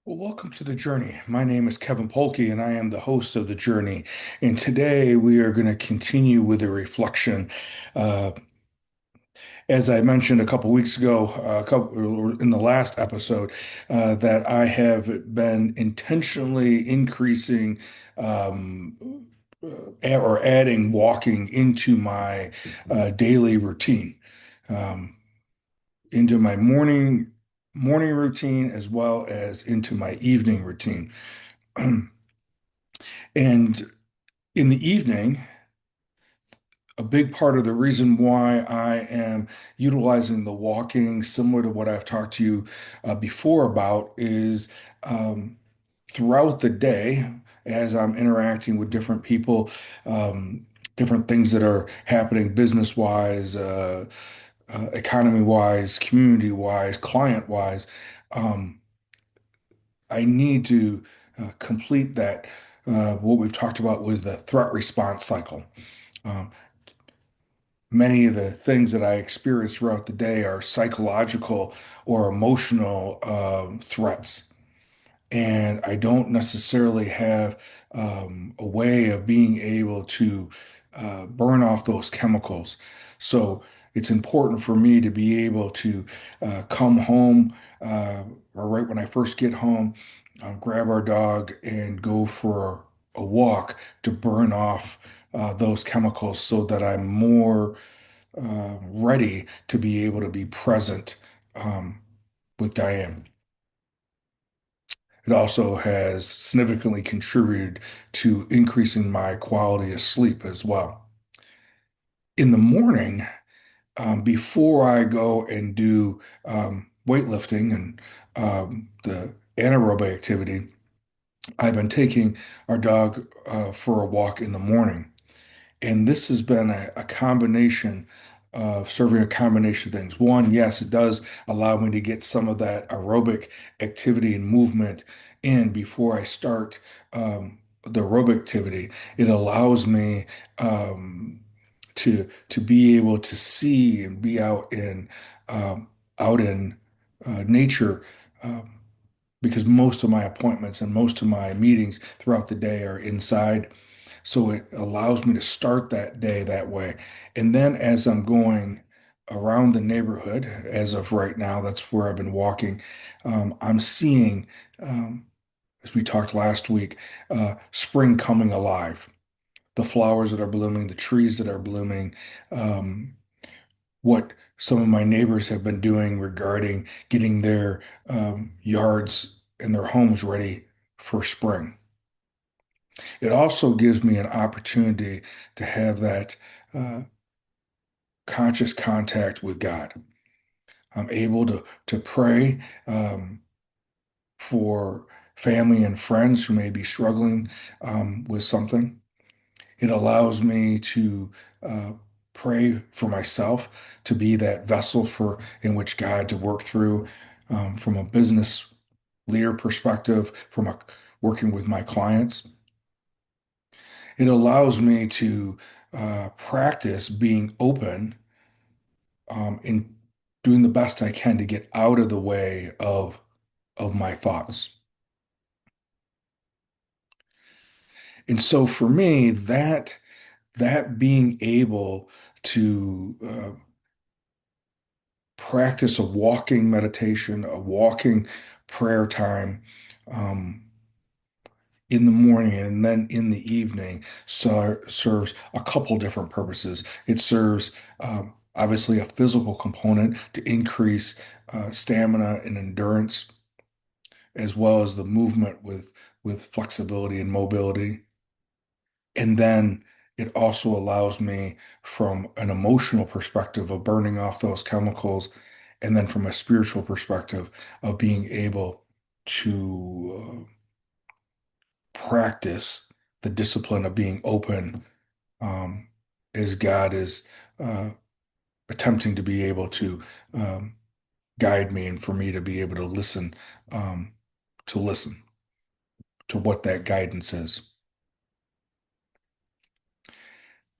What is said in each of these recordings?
Well, welcome to the journey. My name is Kevin Polkey, and I am the host of the journey. And today we are going to continue with a reflection. Uh, as I mentioned a couple weeks ago, in the last episode, that I have been intentionally increasing or adding walking into my daily routine, um, into my morning routine as well as into my evening routine. And in the evening, a big part of the reason why I am utilizing the walking, similar to what I've talked to you before about, is um, throughout the day, as I'm interacting with different people, um, different things that are happening business-wise, economy-wise, community-wise, client-wise. Um, I need to complete that, what we've talked about with the threat response cycle. Um, Many of the things that I experience throughout the day are psychological or emotional threats. And I don't necessarily have a way of being able to burn off those chemicals. So it's important for me to be able to come home, or right when I first get home, grab our dog and go for a walk to burn off those chemicals so that I'm more ready to be able to be present with Diane. It also has significantly contributed to increasing my quality of sleep as well. In the morning, before I go and do weightlifting and the anaerobic activity, I've been taking our dog for a walk in the morning. And this has been a combination of serving a combination of things. One, yes, it does allow me to get some of that aerobic activity and movement in before I start the aerobic activity. It allows me to be able to see and be out in nature. Um, because most of my appointments and most of my meetings throughout the day are inside. So it allows me to start that day that way. And then as I'm going around the neighborhood, as of right now, that's where I've been walking, I'm seeing, as we talked last week, spring coming alive. The flowers that are blooming, the trees that are blooming, um, what some of my neighbors have been doing regarding getting their yards and their homes ready for spring. It also gives me an opportunity to have that uh, conscious contact with God. I'm able to pray for family and friends who may be struggling with something. It allows me to uh, pray for myself, to be that vessel for in which God to work through, from a business leader perspective, working with my clients. It allows me to practice being open, in doing the best I can to get out of the way of my thoughts. And so for me, that being able to practice a walking meditation, a walking prayer time, um, in the morning and then in the evening, serves a couple different purposes. It serves obviously a physical component to increase stamina and endurance, as well as the movement with flexibility and mobility. And then it also allows me, from an emotional perspective, of burning off those chemicals, and then from a spiritual perspective of being able to practice the discipline of being open, um, as God is uh, attempting to be able to um, guide me, and for me to be able um, to listen to what that guidance is.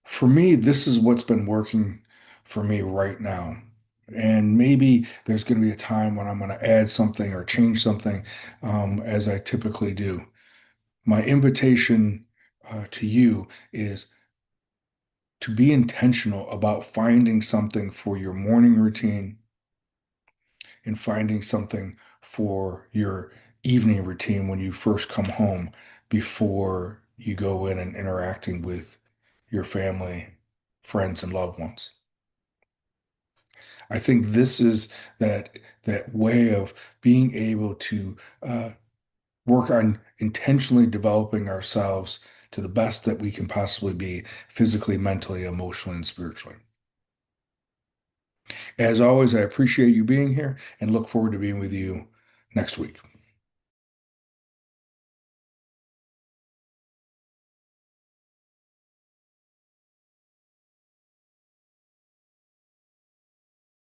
For me, this is what's been working for me right now. And maybe there's going to be a time when I'm going to add something or change something, as I typically do. My invitation to you is to be intentional about finding something for your morning routine and finding something for your evening routine when you first come home before you go in and interacting with your family, friends, and loved ones. I think this is that way of being able to work on intentionally developing ourselves to the best that we can possibly be physically, mentally, emotionally, and spiritually. As always, I appreciate you being here and look forward to being with you next week.